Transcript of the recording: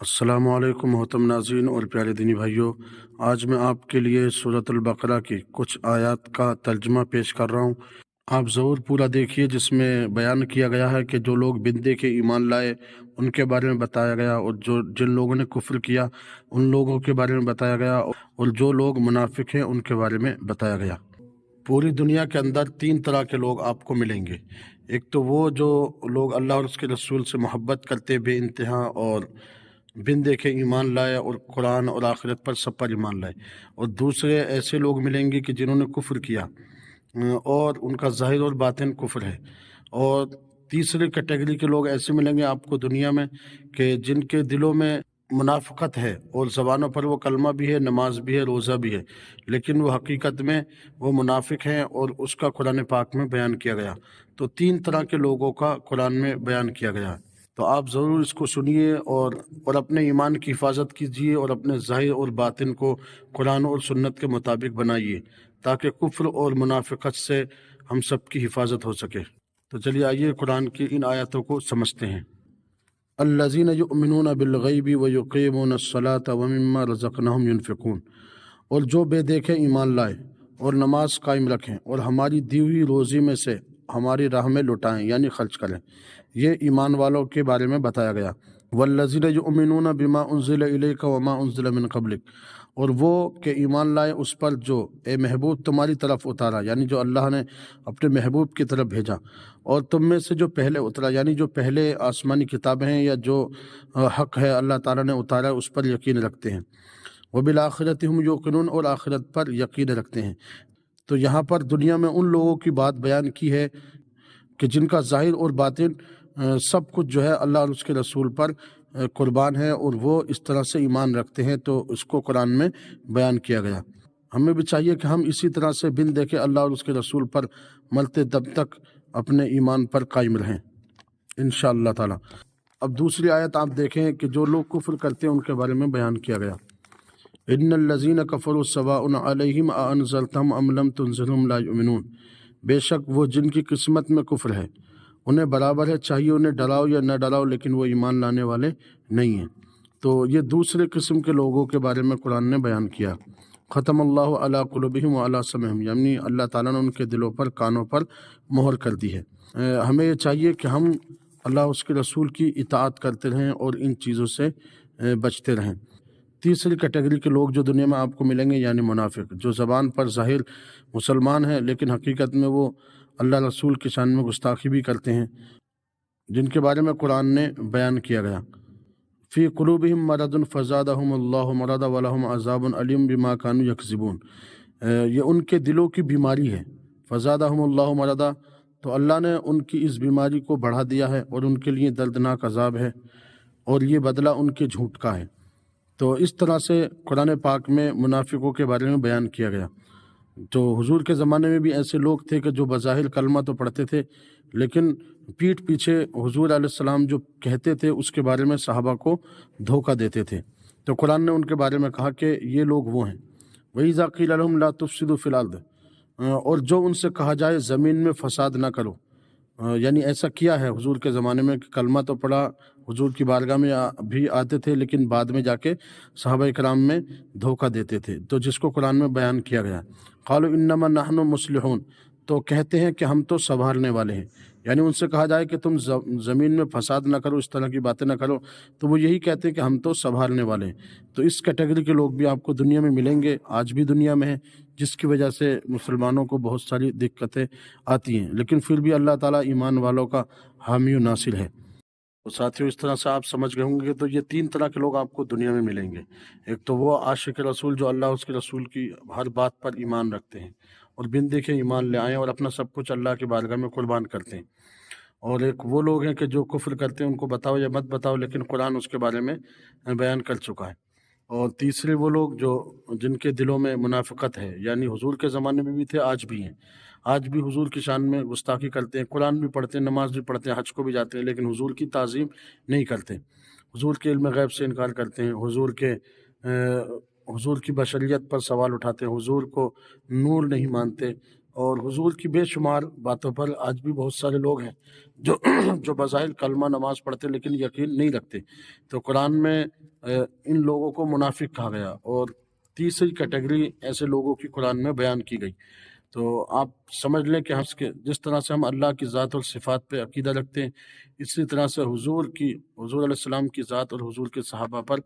السلام علیکم محترم ناظرین اور پیارے دینی بھائیوں، آج میں آپ کے لیے سورۃ البقرہ کی کچھ آیات کا ترجمہ پیش کر رہا ہوں۔ آپ ضرور پورا دیکھیے، جس میں بیان کیا گیا ہے کہ جو لوگ بن دیکھے ایمان لائے ان کے بارے میں بتایا گیا، اور جن لوگوں نے کفر کیا ان لوگوں کے بارے میں بتایا گیا، اور جو لوگ منافق ہیں ان کے بارے میں بتایا گیا۔ پوری دنیا کے اندر تین طرح کے لوگ آپ کو ملیں گے۔ ایک تو وہ جو لوگ اللہ اور اس کے رسول سے محبت کرتے بے انتہا اور بن دیکھے ایمان لائے، اور قرآن اور آخرت پر سب پر ایمان لائے۔ اور دوسرے ایسے لوگ ملیں گے کہ جنہوں نے کفر کیا اور ان کا ظاہر اور باطن کفر ہے۔ اور تیسری کیٹیگری کے لوگ ایسے ملیں گے آپ کو دنیا میں کہ جن کے دلوں میں منافقت ہے اور زبانوں پر وہ کلمہ بھی ہے، نماز بھی ہے، روزہ بھی ہے، لیکن وہ حقیقت میں وہ منافق ہیں، اور اس کا قرآن پاک میں بیان کیا گیا۔ تو تین طرح کے لوگوں کا قرآن میں بیان کیا گیا ہے۔ تو آپ ضرور اس کو سنیے اور اپنے ایمان کی حفاظت کیجیے، اور اپنے ظاہر اور باطن کو قرآن اور سنت کے مطابق بنائیے، تاکہ کفر اور منافقت سے ہم سب کی حفاظت ہو سکے۔ تو چلیے آئیے قرآن کی ان آیاتوں کو سمجھتے ہیں۔ الذین یؤمنون بالغیب ویقیمون الصلاۃ ومما رزقناہم ینفقون، اور جو بے دیکھے ایمان لائے اور نماز قائم رکھیں اور ہماری دی ہوئی روزی میں سے ہماری راہ میں لٹائیں، یعنی خرچ کریں۔ یہ ایمان والوں کے بارے میں بتایا گیا۔ والذین یؤمنون بما انزل الیک وما انزل من قبلک، اور وہ کہ ایمان لائے اس پر جو اے محبوب تمہاری طرف اتارا، یعنی جو اللہ نے اپنے محبوب کی طرف بھیجا، اور تم میں سے جو پہلے اترا، یعنی جو پہلے آسمانی کتابیں ہیں یا جو حق ہے اللہ تعالیٰ نے اتارا اس پر یقین رکھتے ہیں۔ وبالآخرۃ ہم یوقنون، اور آخرت پر یقین رکھتے ہیں۔ تو یہاں پر دنیا میں ان لوگوں کی بات بیان کی ہے کہ جن کا ظاہر اور باطن سب کچھ جو ہے اللہ اور اس کے رسول پر قربان ہے، اور وہ اس طرح سے ایمان رکھتے ہیں، تو اس کو قرآن میں بیان کیا گیا۔ ہمیں بھی چاہیے کہ ہم اسی طرح سے بن دیکھے اللہ اور اس کے رسول پر مرتے دم تک اپنے ایمان پر قائم رہیں انشاءاللہ تعالی۔ اب دوسری آیت آپ دیکھیں کہ جو لوگ کفر کرتے ہیں ان کے بارے میں بیان کیا گیا۔ ان الذین کفروا سواء علیہم اانذرتہم ام لم تنذرہم لا یؤمنون، بے شک وہ جن کی قسمت میں کفر ہے انہیں برابر ہے، چاہیے انہیں ڈراؤ یا نہ ڈراؤ، لیکن وہ ایمان لانے والے نہیں ہیں۔ تو یہ دوسرے قسم کے لوگوں کے بارے میں قرآن نے بیان کیا۔ ختم اللہ علی قلوبہم وعلی سمعہم، یعنی اللہ تعالیٰ نے ان کے دلوں پر، کانوں پر مہر کر دی ہے۔ ہمیں یہ چاہیے کہ ہم اللہ اس کے رسول کی اطاعت کرتے رہیں اور ان چیزوں سے بچتے رہیں۔ تیسری کیٹیگری کے لوگ جو دنیا میں آپ کو ملیں گے، یعنی منافق، جو زبان پر ظاہر مسلمان ہیں لیکن حقیقت میں وہ اللہ رسول کی شان میں گستاخی بھی کرتے ہیں، جن کے بارے میں قرآن نے بیان کیا گیا۔ فی قلوبہم مرض فزادہم اللہ مرضا ولہم عذاب علیم بما کانوا یکذبون، یہ ان کے دلوں کی بیماری ہے۔ فزادہم اللہ مرضا، تو اللہ نے ان کی اس بیماری کو بڑھا دیا ہے، اور ان کے لیے دردناک عذاب ہے، اور یہ بدلہ ان کے جھوٹ کا ہے۔ تو اس طرح سے قرآن پاک میں منافقوں کے بارے میں بیان کیا گیا۔ تو حضور کے زمانے میں بھی ایسے لوگ تھے کہ جو بظاہر کلمہ تو پڑھتے تھے، لیکن پیٹھ پیچھے حضور علیہ السلام جو کہتے تھے اس کے بارے میں صحابہ کو دھوکہ دیتے تھے۔ تو قرآن نے ان کے بارے میں کہا کہ یہ لوگ وہ ہیں۔ وَإِذَا قِيلَ لَهُمْ لَا تُفْسِدُوا فِي الْأَرْضِ، اور جو ان سے کہا جائے زمین میں فساد نہ کرو، یعنی ایسا کیا ہے حضور کے زمانے میں کہ کلمہ تو پڑھا، حضور کی بارگاہ میں بھی آتے تھے، لیکن بعد میں جا کے صحابہ کرام میں دھوکہ دیتے تھے، تو جس کو قرآن میں بیان کیا گیا۔ قالوا انما نحن مصلحون، تو کہتے ہیں کہ ہم تو سنبھالنے والے ہیں، یعنی ان سے کہا جائے کہ تم زمین میں فساد نہ کرو، اس طرح کی باتیں نہ کرو، تو وہ یہی کہتے ہیں کہ ہم تو سنبھالنے والے ہیں۔ تو اس کیٹیگری کے لوگ بھی آپ کو دنیا میں ملیں گے، آج بھی دنیا میں ہیں، جس کی وجہ سے مسلمانوں کو بہت ساری دقتیں آتی ہیں، لیکن پھر بھی اللہ تعالیٰ ایمان والوں کا حامی و ناصر ہے۔ تو ساتھیوں، اس طرح سے آپ سمجھ گئے ہوں گے۔ تو یہ تین طرح کے لوگ آپ کو دنیا میں ملیں گے۔ ایک تو وہ عاشق رسول جو اللہ اس کے رسول کی ہر بات پر ایمان رکھتے ہیں اور بن دیکھے ایمان لے آئیں، اور اپنا سب کچھ اللہ کی بارگاہ میں قربان کرتے ہیں۔ اور ایک وہ لوگ ہیں کہ جو کفر کرتے ہیں، ان کو بتاؤ یا مت بتاؤ، لیکن قرآن اس کے بارے میں بیان کر چکا ہے۔ اور تیسرے وہ لوگ جن کے دلوں میں منافقت ہے، یعنی حضور کے زمانے میں بھی تھے، آج بھی ہیں، آج بھی حضور کی شان میں گستاخی کرتے ہیں، قرآن بھی پڑھتے ہیں، نماز بھی پڑھتے ہیں، حج کو بھی جاتے ہیں، لیکن حضور کی تعظیم نہیں کرتے، حضور کے علم غیب سے انکار کرتے ہیں، حضور کی بشریت پر سوال اٹھاتے ہیں، حضور کو نور نہیں مانتے، اور حضور کی بے شمار باتوں پر آج بھی بہت سارے لوگ ہیں جو بظاہر کلمہ نماز پڑھتے لیکن یقین نہیں رکھتے۔ تو قرآن میں ان لوگوں کو منافق کہا گیا، اور تیسری کیٹیگری ایسے لوگوں کی قرآن میں بیان کی گئی۔ تو آپ سمجھ لیں کہ جس طرح سے ہم اللہ کی ذات اور صفات پہ عقیدہ رکھتے ہیں، اسی طرح سے حضور علیہ السلام کی ذات اور حضور کے صحابہ پر